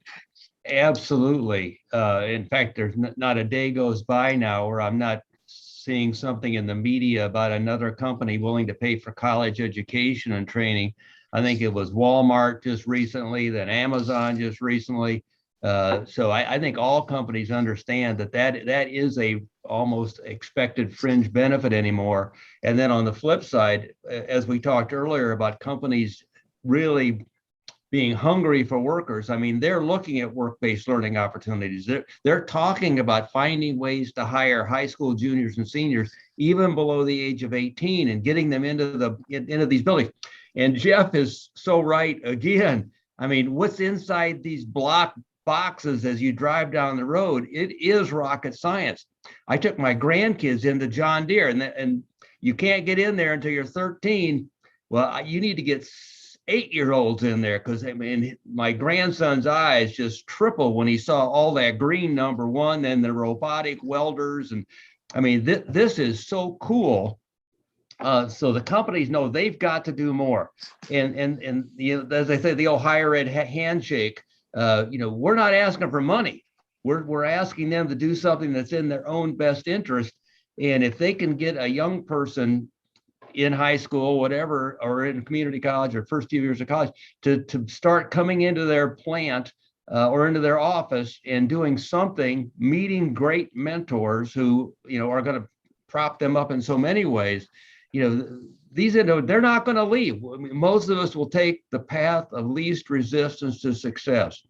Absolutely. In fact, there's not a day goes by now where I'm not seeing something in the media about another company willing to pay for college education and training. I think it was Walmart just recently, then Amazon just recently. So I think all companies understand that is a almost expected fringe benefit anymore. And then on the flip side, as we talked earlier about companies really being hungry for workers, I mean, they're looking at work-based learning opportunities. They're talking about finding ways to hire high school juniors and seniors, even below the age of 18, and getting them into these buildings. And Jeff is so right again. I mean, what's inside these block boxes as you drive down the road, it is rocket science. I took my grandkids into John Deere, and you can't get in there until you're 13. Well, you need to get 8-year-olds in there, because I mean, my grandson's eyes just tripled when he saw all that green, number one, and the robotic welders. And I mean, this is so cool. So the companies know they've got to do more. And as I say, the old higher ed handshake, we're not asking for money. We're asking them to do something that's in their own best interest. And if they can get a young person in high school, whatever, or in community college or first few years of college, to start coming into their plant or into their office and doing something, meeting great mentors who, are going to prop them up in so many ways, they're not going to leave. I mean, most of us will take the path of least resistance to success.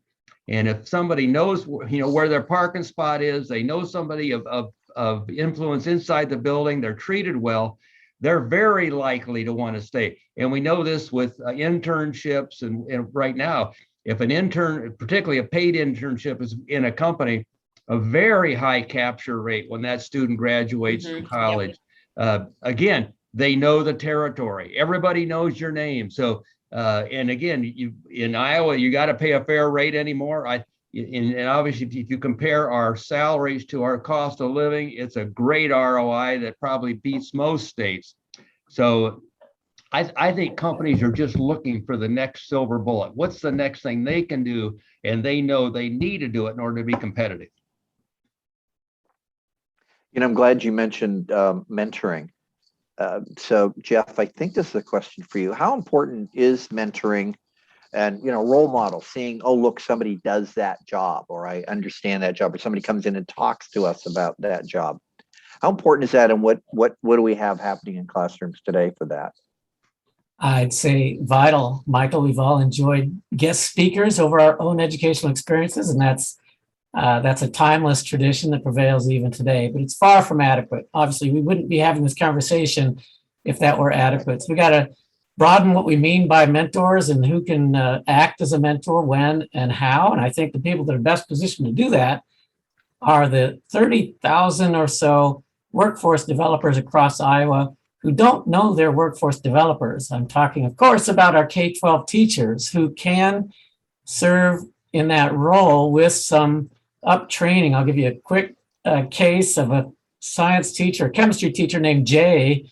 And if somebody knows, where their parking spot is, they know somebody of influence inside the building, they're treated well, they're very likely to want to stay. And we know this with internships. And right now, if an intern, particularly a paid internship, is in a company, a very high capture rate when that student graduates from college. Again, they know the territory. Everybody knows your name. So, and again, in Iowa, you got to pay a fair rate anymore. And obviously, if you compare our salaries to our cost of living, it's a great ROI that probably beats most states. So I think companies are just looking for the next silver bullet. What's the next thing they can do? And they know they need to do it in order to be competitive. I'm glad you mentioned mentoring. So Jeff, I think this is a question for you. How important is mentoring and, role model, seeing, oh, look, somebody does that job, or I understand that job, or somebody comes in and talks to us about that job. How important is that? And what do we have happening in classrooms today for that? I'd say vital, Michael. We've all enjoyed guest speakers over our own educational experiences, and that's a timeless tradition that prevails even today, but it's far from adequate. Obviously, we wouldn't be having this conversation if that were adequate. So we got to broaden what we mean by mentors and who can act as a mentor, when and how. And I think the people that are best positioned to do that are the 30,000 or so workforce developers across Iowa who don't know they're workforce developers. I'm talking, of course, about our K-12 teachers who can serve in that role with some up training. I'll give you a quick case of a science teacher, chemistry teacher named Jay.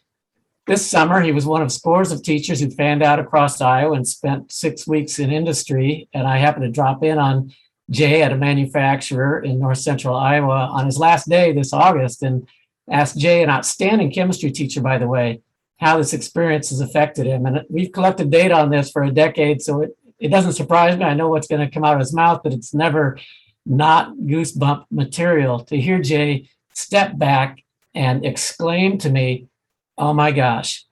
This summer, he was one of scores of teachers who fanned out across Iowa and spent 6 weeks in industry. And I happened to drop in on Jay at a manufacturer in north central Iowa on his last day this August and asked Jay, an outstanding chemistry teacher, by the way, how this experience has affected him. And we've collected data on this for a decade, so it doesn't surprise me. I know what's going to come out of his mouth, but it's never not goosebump material to hear Jay step back and exclaim to me, oh my gosh,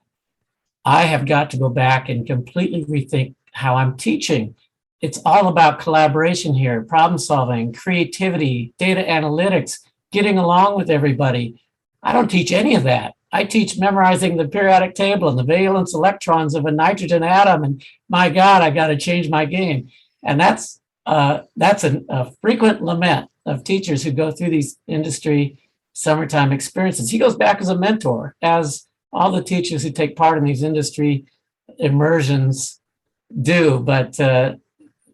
I have got to go back and completely rethink how I'm teaching. It's all about collaboration here, problem solving, creativity, data analytics, getting along with everybody. I don't teach any of that. I teach memorizing the periodic table and the valence electrons of a nitrogen atom. And my God, I got to change my game. And that's a frequent lament of teachers who go through these industry summertime experiences. He goes back as a mentor, as all the teachers who take part in these industry immersions do. But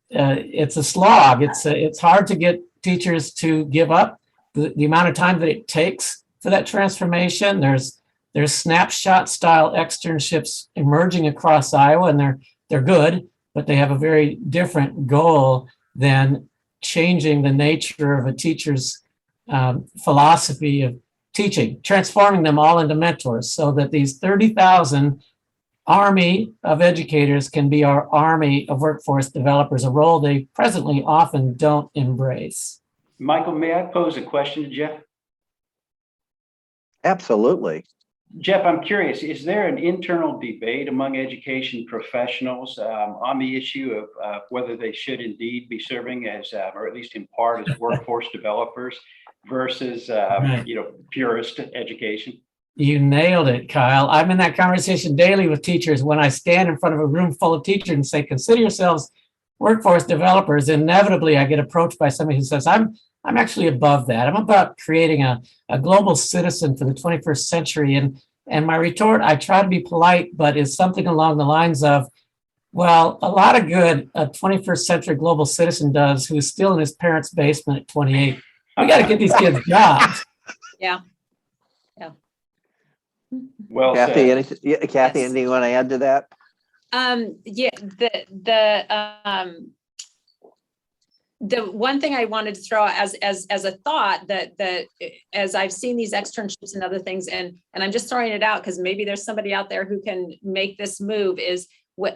it's a slog. It's hard to get teachers to give up the amount of time that it takes for that transformation. There's snapshot style externships emerging across Iowa, and they're good, but they have a very different goal than changing the nature of a teacher's philosophy of teaching, transforming them all into mentors so that these 30,000 army of educators can be our army of workforce developers, a role they presently often don't embrace. Michael, may I pose a question to Jeff? Absolutely. Jeff, I'm curious, is there an internal debate among education professionals on the issue of whether they should indeed be serving as, or at least in part, as workforce developers versus, purist education? You nailed it, Kyle. I'm in that conversation daily with teachers. When I stand in front of a room full of teachers and say, consider yourselves workforce developers, inevitably I get approached by somebody who says, I'm actually above that. I'm about creating a global citizen for the 21st century. And my retort, I try to be polite, but is something along the lines of, well, a lot of good a 21st century global citizen does who's still in his parents' basement at 28. We got to get these kids jobs. Yeah. Well Kathy, said. Kathy, anything you want to add to that? The one thing I wanted to throw out as a thought that as I've seen these externships and other things, and I'm just throwing it out because maybe there's somebody out there who can make this move, is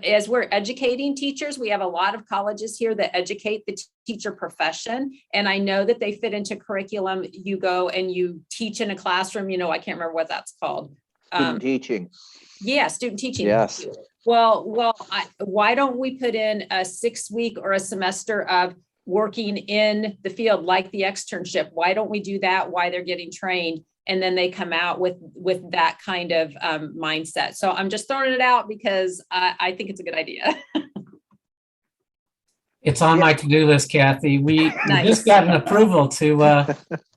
as we're educating teachers, we have a lot of colleges here that educate the teacher profession. And I know that they fit into curriculum. You go and you teach in a classroom, I can't remember what that's called. Student teaching. Yeah, student teaching. Yes. Well, why don't we put in a 6-week or a semester of working in the field like the externship? Why don't we do that while they're getting trained? And then they come out with that kind of mindset. So I'm just throwing it out because I think it's a good idea. It's on my to-do list, Kathy. We Nice. just got an approval to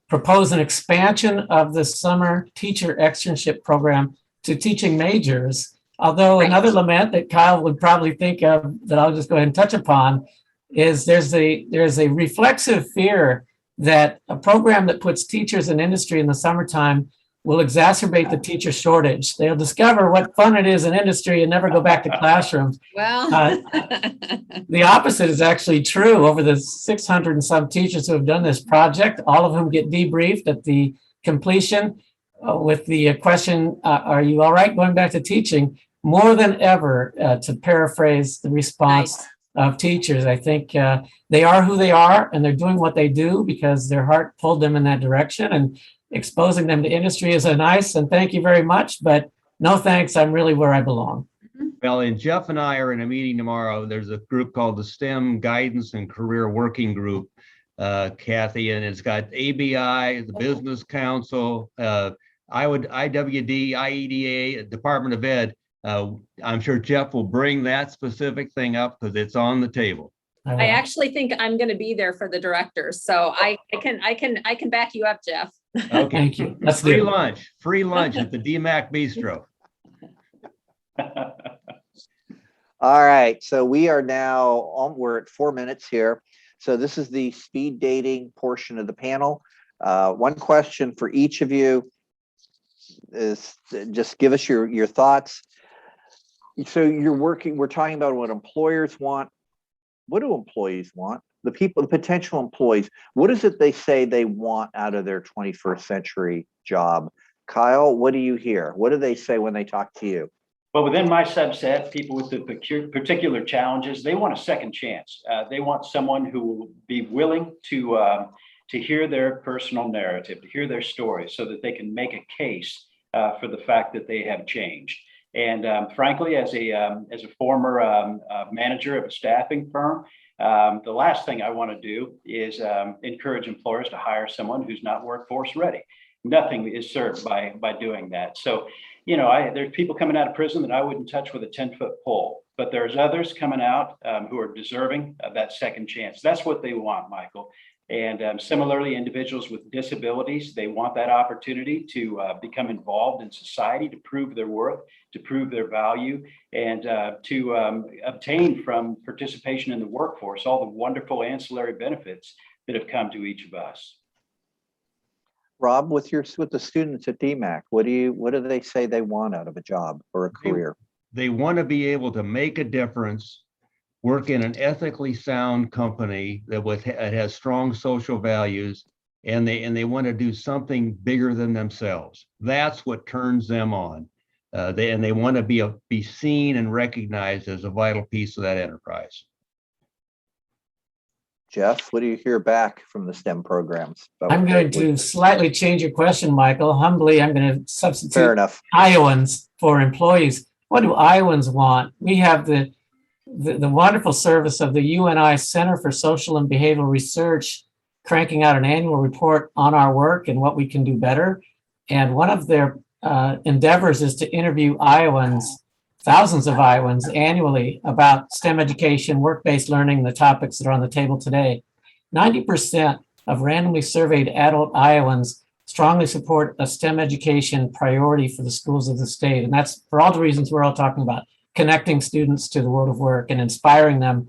propose an expansion of the summer teacher externship program to teaching majors. Although Right. another lament that Kyle would probably think of that I'll just go ahead and touch upon is there's a reflexive fear that a program that puts teachers in industry in the summertime will exacerbate the teacher shortage. They'll discover what fun it is in industry and never go back to classrooms. Well, The opposite is actually true. Over the 600 and some teachers who have done this project, all of whom get debriefed at the completion, with the question, are you all right going back to teaching? More than ever, to paraphrase the response Nice. of teachers, I think they are who they are and they're doing what they do because their heart pulled them in that direction, and exposing them to industry is a nice and thank you very much, but no thanks, I'm really where I belong. Well, and Jeff and I are in a meeting tomorrow. There's a group called the STEM Guidance and Career Working Group, Kathy, and it's got ABI, the Business Council, IWD, IEDA, Department of Ed. I'm sure Jeff will bring that specific thing up because it's on the table. I actually think I'm going to be there for the directors, so I can back you up, Jeff. Okay. Thank you. Let's Free do it. lunch at the DMAC Bistro. All right, so we are now we're at 4 minutes here. So this is the speed dating portion of the panel. One question for each of you is just give us your thoughts. So we're talking about what employers want. What do employees want? The potential employees, what is it they say they want out of their 21st century job? Kyle, what do you hear? What do they say when they talk to you? Well, within my subset, people with the particular challenges, they want a second chance. They want someone who will be willing to hear their personal narrative, to hear their story, so that they can make a case for the fact that they have changed. And frankly, as a former manager of a staffing firm, the last thing I want to do is encourage employers to hire someone who's not workforce ready. Nothing is served by doing that. So, you know, there's people coming out of prison that I wouldn't touch with a 10-foot pole, but there's others coming out who are deserving of that second chance. That's what they want, Michael. And similarly, individuals with disabilities, they want that opportunity to become involved in society, to prove their worth, to prove their value, and to obtain from participation in the workforce all the wonderful ancillary benefits that have come to each of us. Rob, with the students at DMAC, what do they say they want out of a job or a career? They want to be able to make a difference, work in an ethically sound company that has strong social values, and they want to do something bigger than themselves. That's what turns them on. They want to be seen and recognized as a vital piece of that enterprise. Jeff, what do you hear back from the STEM programs? I'm going to slightly change your question, Michael. Humbly, I'm going to substitute Fair enough. Iowans for employees. What do Iowans want? We have the wonderful service of the UNI Center for Social and Behavioral Research cranking out an annual report on our work and what we can do better. And one of their endeavors is to interview Iowans, thousands of Iowans annually, about STEM education, work-based learning, the topics that are on the table today. 90% of randomly surveyed adult Iowans strongly support a STEM education priority for the schools of the state. And that's for all the reasons we're all talking about: connecting students to the world of work and inspiring them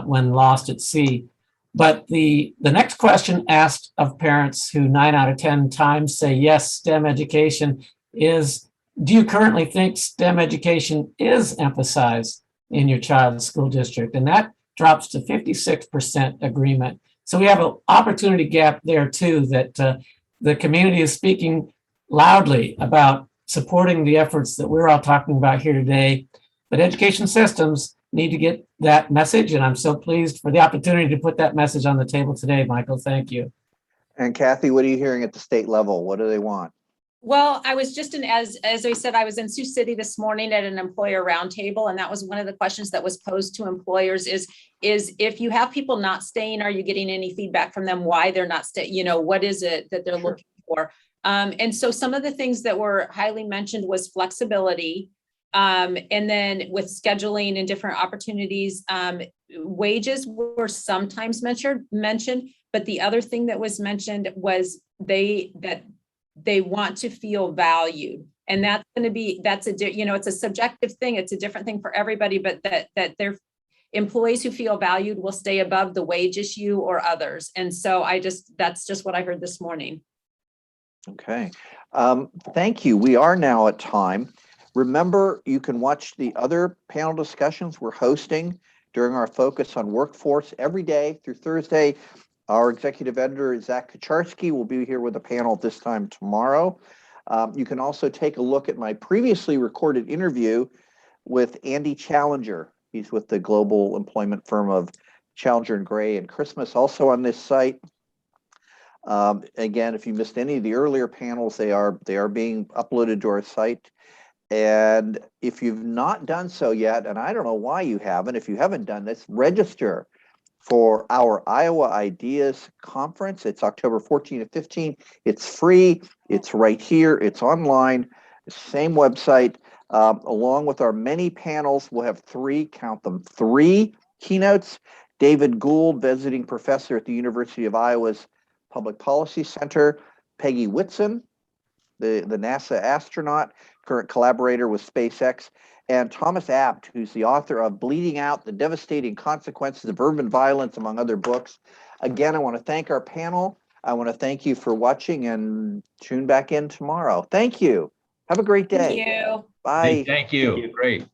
when lost at sea. But the next question asked of parents who 9 out of 10 times say yes, STEM education is, do you currently think STEM education is emphasized in your child's school district? And that drops to 56% agreement. So we have an opportunity gap there too, that the community is speaking loudly about supporting the efforts that we're all talking about here today. But education systems need to get that message. And I'm so pleased for the opportunity to put that message on the table today, Michael. Thank you. And Kathy, what are you hearing at the state level? What do they want? Well, I was just as I said, I was in Sioux City this morning at an employer roundtable, and that was one of the questions that was posed to employers is if you have people not staying, are you getting any feedback from them why they're not staying? You know, what is it that they're looking for? And so some of the things that were highly mentioned was flexibility. And then with scheduling and different opportunities, wages were sometimes mentioned, but the other thing that was mentioned was they want to feel valued. And that's going to be, it's a subjective thing. It's a different thing for everybody, but that their employees who feel valued will stay above the wage issue or others. And so that's just what I heard this morning. Okay. Thank you. We are now at time. Remember, you can watch the other panel discussions we're hosting during our focus on workforce every day through Thursday. Our executive editor, Zach Kucharski, will be here with a panel this time tomorrow. You can also take a look at my previously recorded interview with Andy Challenger. He's with the global employment firm of Challenger and Gray and Christmas, also on this site. Again, if you missed any of the earlier panels, they are being uploaded to our site. And if you've not done so yet, and I don't know why you haven't, if you haven't done this, register for our Iowa Ideas Conference. It's October 14 to 15. It's free. It's right here. It's online. Same website. Along with our many panels, we'll have count them, three keynotes. David Gould, visiting professor at the University of Iowa's Public Policy Center. Peggy Whitson, the NASA astronaut, current collaborator with SpaceX, and Thomas Abt, who's the author of Bleeding Out, The Devastating Consequences of Urban Violence, among other books. Again, I want to thank our panel. I want to thank you for watching, and tune back in tomorrow. Thank you. Have a great day. Thank you. Bye. Thank you. Thank you. Great.